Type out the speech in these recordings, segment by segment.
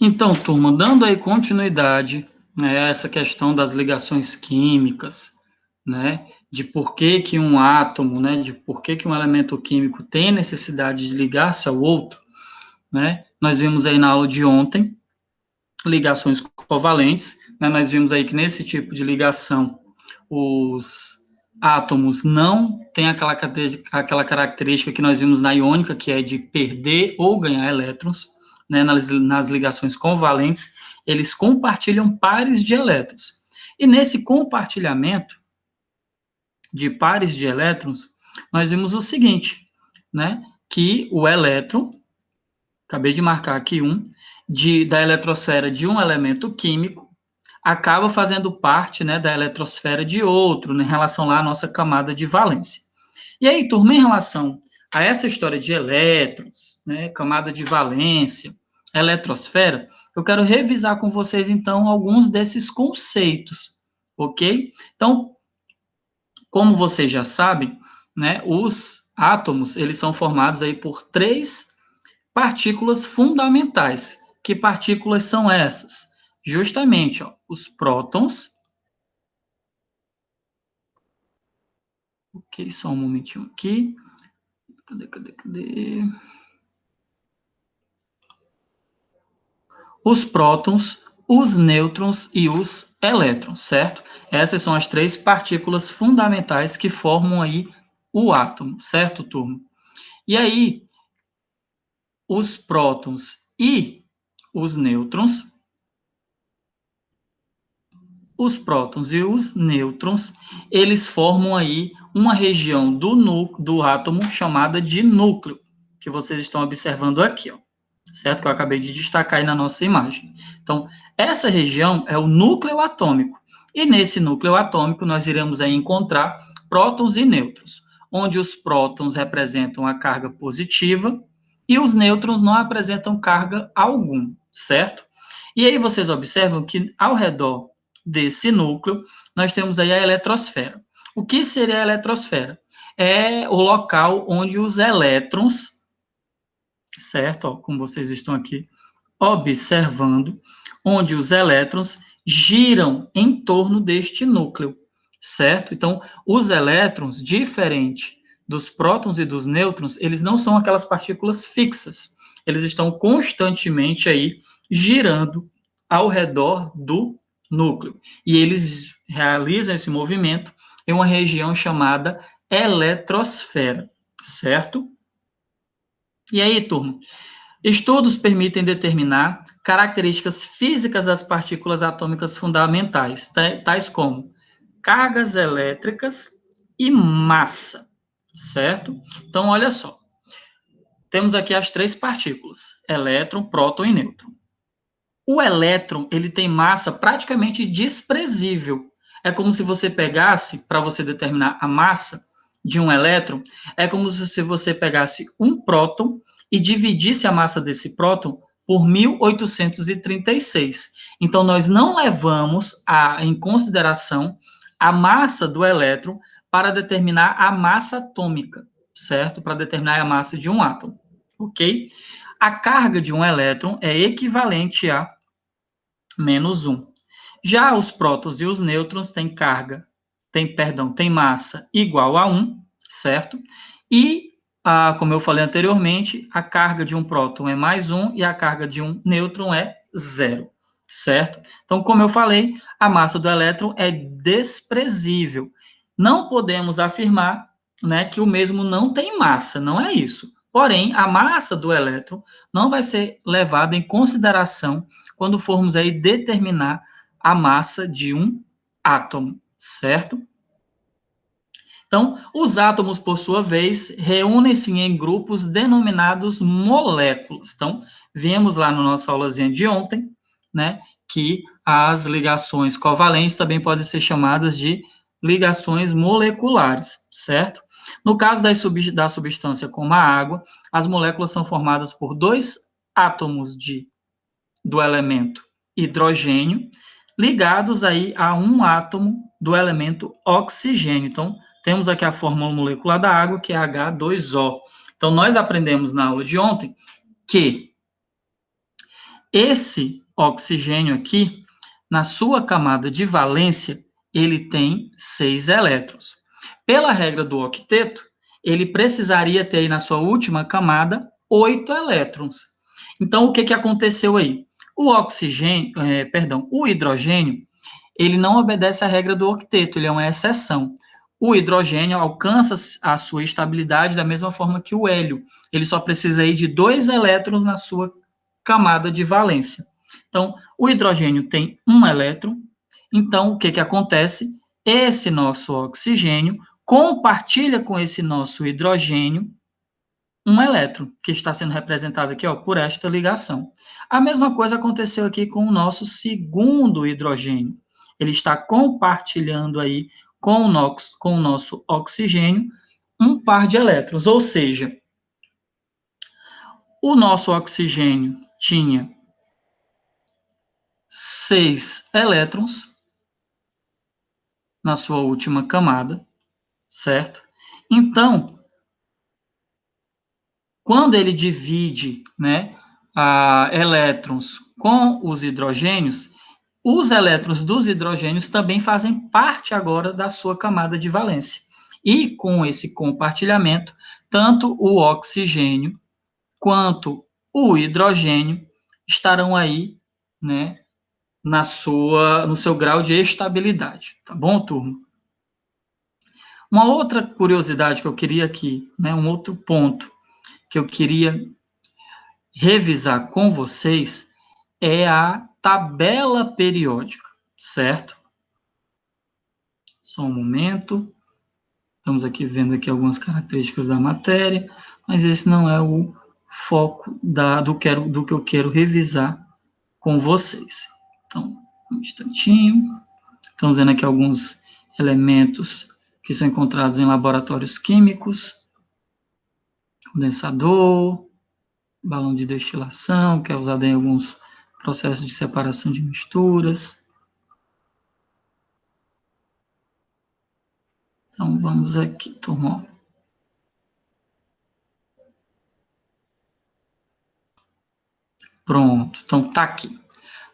Então, turma, dando aí continuidade, né, a essa questão das ligações químicas, né, de por que que um átomo, né, de por que que um elemento químico tem necessidade de ligar-se ao outro, né, nós vimos aí na aula de ontem, ligações covalentes, né, nós vimos aí que nesse tipo de ligação, os átomos não têm aquela característica que nós vimos na iônica, que é de perder ou ganhar elétrons, né, nas ligações covalentes, eles compartilham pares de elétrons. E nesse compartilhamento de pares de elétrons, nós vimos o seguinte, né, que o elétron, acabei de marcar aqui da eletrosfera de um elemento químico, acaba fazendo parte, né, da eletrosfera de outro, né, em relação lá à nossa camada de valência. E aí, turma, em relação a essa história de elétrons, né, camada de valência, eletrosfera, eu quero revisar com vocês, então, alguns desses conceitos, ok? Então, como vocês já sabem, né, os átomos, eles são formados aí por três partículas fundamentais. Que partículas são essas? Justamente, ó, os prótons. Ok, só um momentinho aqui. Cadê? Os prótons, os nêutrons e os elétrons, certo? Essas são as três partículas fundamentais que formam aí o átomo, certo, turma? E aí, os prótons e os nêutrons eles formam aí uma região do átomo chamada de núcleo, que vocês estão observando aqui, ó, certo? Que eu acabei de destacar aí na nossa imagem. Então, essa região é o núcleo atômico, e nesse núcleo atômico nós iremos aí encontrar prótons e nêutrons, onde os prótons representam a carga positiva e os nêutrons não apresentam carga alguma, certo? E aí vocês observam que ao redor desse núcleo, nós temos aí a eletrosfera. O que seria a eletrosfera? É o local onde os elétrons, certo? Ó, como vocês estão aqui observando, onde os elétrons giram em torno deste núcleo, certo? Então, os elétrons, diferente dos prótons e dos nêutrons, eles não são aquelas partículas fixas. Eles estão constantemente aí girando ao redor do núcleo. E eles realizam esse movimento em uma região chamada eletrosfera, certo? E aí, turma? Estudos permitem determinar características físicas das partículas atômicas fundamentais, tais como cargas elétricas e massa, certo? Então, olha só. Temos aqui as três partículas, elétron, próton e nêutron. O elétron, ele tem massa praticamente desprezível. É como se você pegasse, para você determinar a massa de um elétron, é como se você pegasse um próton e dividisse a massa desse próton por 1836. Então, nós não levamos em consideração a massa do elétron para determinar a massa atômica, certo? Para determinar a massa de um átomo, ok? A carga de um elétron é equivalente a menos 1. Já os prótons e os nêutrons têm têm massa igual a 1, certo? E, como eu falei anteriormente, a carga de um próton é mais 1 e a carga de um nêutron é 0, certo? Então, como eu falei, a massa do elétron é desprezível. Não podemos afirmar, né, que o mesmo não tem massa, não é isso. Porém, a massa do elétron não vai ser levada em consideração quando formos aí determinar a massa de um átomo, certo? Então, os átomos, por sua vez, reúnem-se em grupos denominados moléculas. Então, vimos lá na nossa aulazinha de ontem, né, que as ligações covalentes também podem ser chamadas de ligações moleculares, certo? No caso da substância como a água, as moléculas são formadas por dois átomos do elemento hidrogênio ligados aí a um átomo do elemento oxigênio. Então, temos aqui a fórmula molecular da água, que é H2O. Então, nós aprendemos na aula de ontem que esse oxigênio aqui, na sua camada de valência, ele tem 6 elétrons. Pela regra do octeto, ele precisaria ter aí na sua última camada 8 elétrons. Então, o que aconteceu aí? O hidrogênio, ele não obedece à regra do octeto, ele é uma exceção. O hidrogênio alcança a sua estabilidade da mesma forma que o hélio. Ele só precisa aí de 2 elétrons na sua camada de valência. Então, o hidrogênio tem 1 elétron. Então, o que acontece? Esse nosso oxigênio compartilha com esse nosso hidrogênio 1 elétron, que está sendo representado aqui, ó, por esta ligação. A mesma coisa aconteceu aqui com o nosso segundo hidrogênio. Ele está compartilhando aí com o nosso oxigênio um par de elétrons, ou seja, o nosso oxigênio tinha 6 elétrons na sua última camada, certo? Então, quando ele divide, né, elétrons com os hidrogênios, os elétrons dos hidrogênios também fazem parte agora da sua camada de valência. E com esse compartilhamento, tanto o oxigênio quanto o hidrogênio estarão aí, né, no seu grau de estabilidade. Tá bom, turma? Uma outra curiosidade que eu queria aqui, né, um outro ponto que eu queria revisar com vocês é a tabela periódica, certo? Só um momento. Estamos aqui vendo aqui algumas características da matéria, mas esse não é o foco do que eu quero revisar com vocês. Então, um instantinho. Estamos vendo aqui alguns elementos que são encontrados em laboratórios químicos. Condensador, balão de destilação, que é usado em alguns processos de separação de misturas. Então, vamos aqui, turma. Pronto, então tá aqui.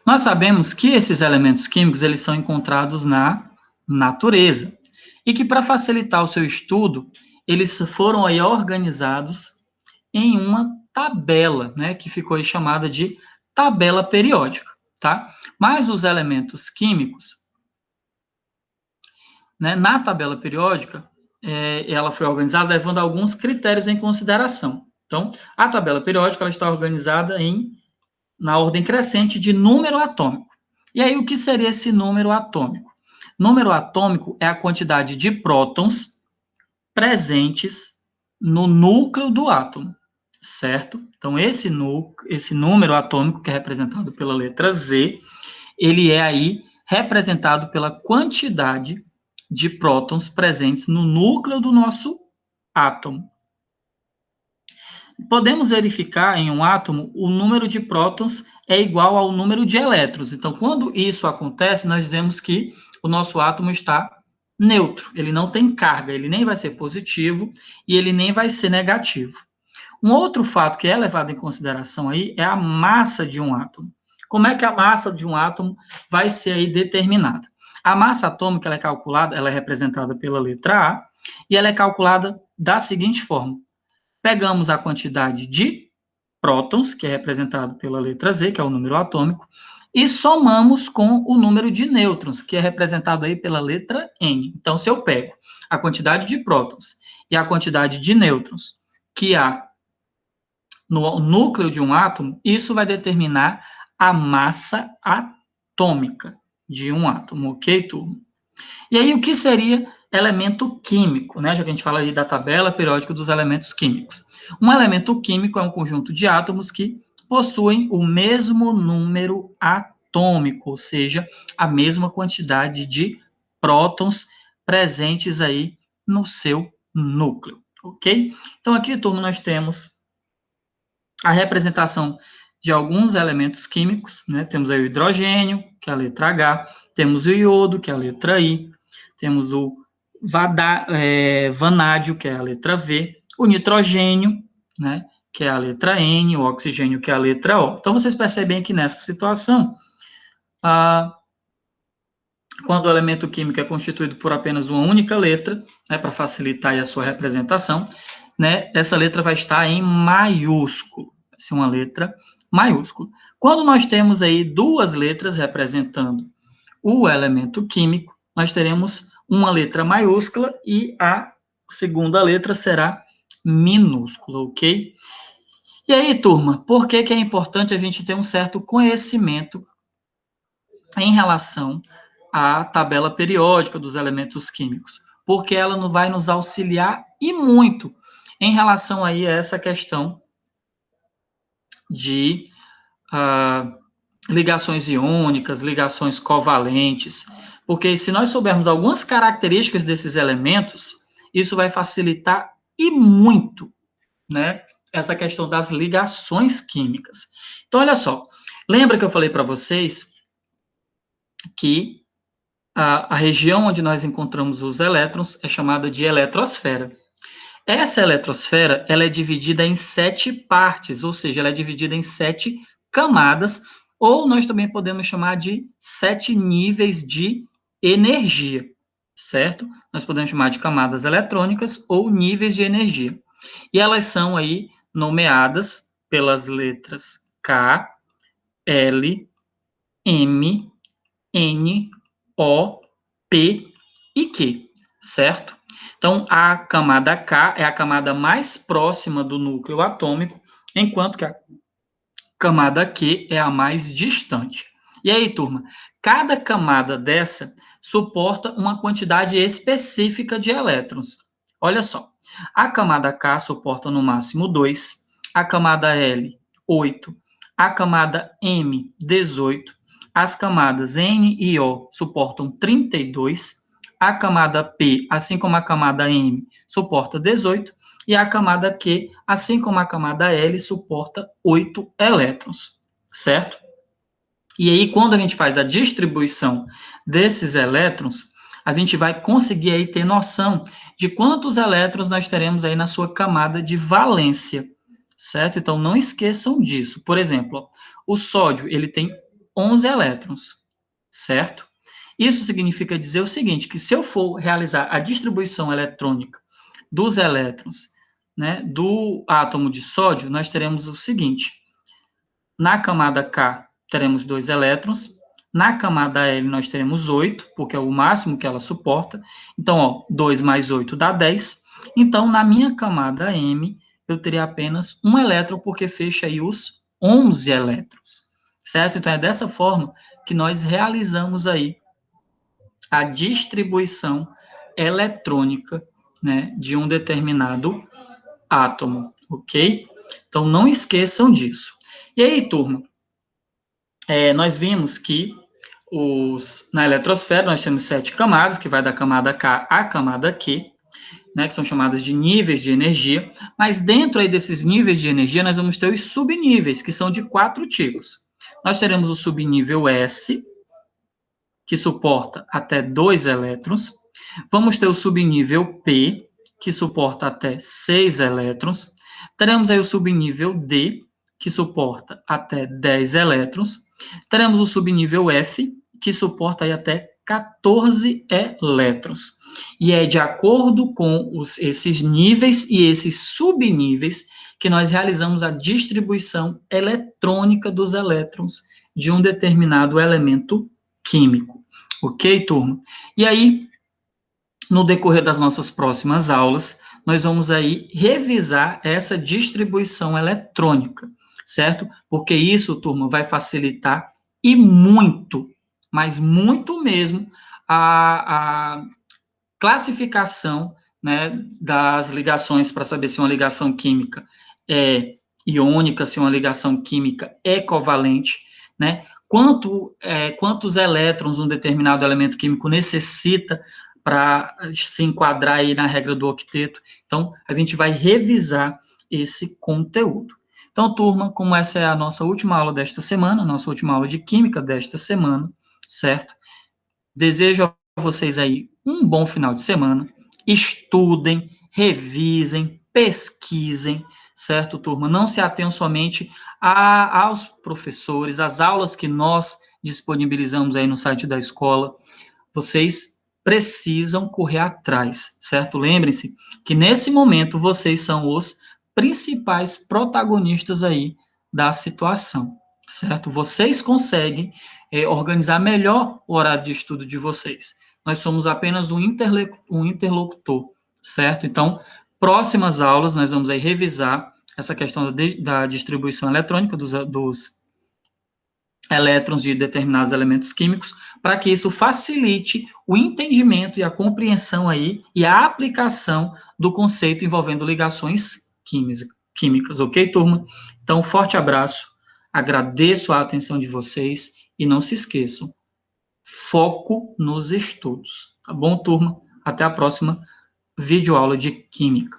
Nós sabemos que esses elementos químicos, eles são encontrados na natureza, e que para facilitar o seu estudo, eles foram aí organizados em uma tabela, né, que ficou aí chamada de tabela periódica, tá? Mas os elementos químicos, né, na tabela periódica, ela foi organizada levando alguns critérios em consideração. Então, a tabela periódica ela está organizada na ordem crescente de número atômico. E aí, o que seria esse número atômico? Número atômico é a quantidade de prótons presentes no núcleo do átomo, certo? Então, esse número atômico, que é representado pela letra Z, ele é aí representado pela quantidade de prótons presentes no núcleo do nosso átomo. Podemos verificar em um átomo o número de prótons é igual ao número de elétrons. Então, quando isso acontece, nós dizemos que o nosso átomo está neutro, ele não tem carga, ele nem vai ser positivo e ele nem vai ser negativo. Um outro fato que é levado em consideração aí é a massa de um átomo. Como é que a massa de um átomo vai ser aí determinada? A massa atômica ela é calculada, ela é representada pela letra A, e ela é calculada da seguinte forma: pegamos a quantidade de prótons, que é representado pela letra Z, que é o número atômico, e somamos com o número de nêutrons, que é representado aí pela letra N. Então, se eu pego a quantidade de prótons e a quantidade de nêutrons que há no núcleo de um átomo, isso vai determinar a massa atômica de um átomo, ok, turma? E aí, o que seria elemento químico, né? Já que a gente fala aí da tabela periódica dos elementos químicos. Um elemento químico é um conjunto de átomos que possuem o mesmo número atômico, ou seja, a mesma quantidade de prótons presentes aí no seu núcleo, ok? Então, aqui, turma, nós temos a representação de alguns elementos químicos, né? Temos aí o hidrogênio, que é a letra H, temos o iodo, que é a letra I, temos o vanádio, que é a letra V, o nitrogênio, né? que é a letra N, o oxigênio, que é a letra O. Então, vocês percebem que nessa situação, quando o elemento químico é constituído por apenas uma única letra, né, para facilitar aí a sua representação, né, essa letra vai estar em maiúsculo, vai ser uma letra maiúscula. Quando nós temos aí duas letras representando o elemento químico, nós teremos uma letra maiúscula e a segunda letra será minúscula, ok? E aí, turma, por que é importante a gente ter um certo conhecimento em relação à tabela periódica dos elementos químicos? Porque ela não vai nos auxiliar e muito em relação aí a essa questão de ligações iônicas, ligações covalentes, porque se nós soubermos algumas características desses elementos, isso vai facilitar e muito, né, essa questão das ligações químicas. Então, olha só, lembra que eu falei para vocês que a região onde nós encontramos os elétrons é chamada de eletrosfera. Essa eletrosfera, ela é dividida em 7 partes, ou seja, ela é dividida em 7 camadas, ou nós também podemos chamar de 7 níveis de energia, certo? Nós podemos chamar de camadas eletrônicas ou níveis de energia. E elas são aí nomeadas pelas letras K, L, M, N, O, P e Q, certo? Então, a camada K é a camada mais próxima do núcleo atômico, enquanto que a camada Q é a mais distante. E aí, turma, cada camada dessa suporta uma quantidade específica de elétrons. Olha só, a camada K suporta no máximo 2, a camada L, 8, a camada M, 18, as camadas N e O suportam 32, a camada P, assim como a camada M, suporta 18, e a camada Q, assim como a camada L, suporta 8 elétrons, certo? E aí, quando a gente faz a distribuição desses elétrons, a gente vai conseguir aí ter noção de quantos elétrons nós teremos aí na sua camada de valência, certo? Então, não esqueçam disso. Por exemplo, ó, o sódio, ele tem 11 elétrons, certo? Isso significa dizer o seguinte, que se eu for realizar a distribuição eletrônica dos elétrons, né, do átomo de sódio, nós teremos o seguinte: na camada K teremos 2 elétrons, na camada L nós teremos 8, porque é o máximo que ela suporta. Então, ó, 2 mais 8 dá 10. Então, na minha camada M, eu teria apenas um elétron, porque fecha aí os 11 elétrons, certo? Então, é dessa forma que nós realizamos aí a distribuição eletrônica, né, de um determinado átomo, ok? Então, não esqueçam disso. E aí, turma, nós vimos que na eletrosfera nós temos 7 camadas, que vai da camada K à camada Q, né, que são chamadas de níveis de energia, mas dentro aí desses níveis de energia nós vamos ter os subníveis, que são de 4 tipos. Nós teremos o subnível S, que suporta até 2 elétrons. Vamos ter o subnível P, que suporta até 6 elétrons. Teremos aí o subnível D, que suporta até 10 elétrons. Teremos o subnível F, que suporta aí até 14 elétrons. E é de acordo com esses níveis e esses subníveis que nós realizamos a distribuição eletrônica dos elétrons de um determinado elemento químico. Ok, turma? E aí, no decorrer das nossas próximas aulas, nós vamos aí revisar essa distribuição eletrônica, certo? Porque isso, turma, vai facilitar e muito, mas muito mesmo, a classificação, né, das ligações para saber se uma ligação química é iônica, se uma ligação química é covalente, né? Quantos elétrons um determinado elemento químico necessita para se enquadrar aí na regra do octeto. Então, a gente vai revisar esse conteúdo. Então, turma, como essa é a nossa última aula desta semana, nossa última aula de química desta semana, certo? Desejo a vocês aí um bom final de semana. Estudem, revisem, pesquisem, certo, turma? Não se atenham somente aos professores, às aulas que nós disponibilizamos aí no site da escola. Vocês precisam correr atrás, certo? Lembrem-se que nesse momento vocês são os principais protagonistas aí da situação, certo? Vocês conseguem organizar melhor o horário de estudo de vocês. Nós somos apenas um interlocutor, certo? Então, próximas aulas nós vamos aí revisar essa questão da distribuição eletrônica dos elétrons de determinados elementos químicos, para que isso facilite o entendimento e a compreensão aí e a aplicação do conceito envolvendo ligações químicas, ok, turma? Então, forte abraço, agradeço a atenção de vocês e não se esqueçam, foco nos estudos, tá bom, turma? Até a próxima videoaula de Química.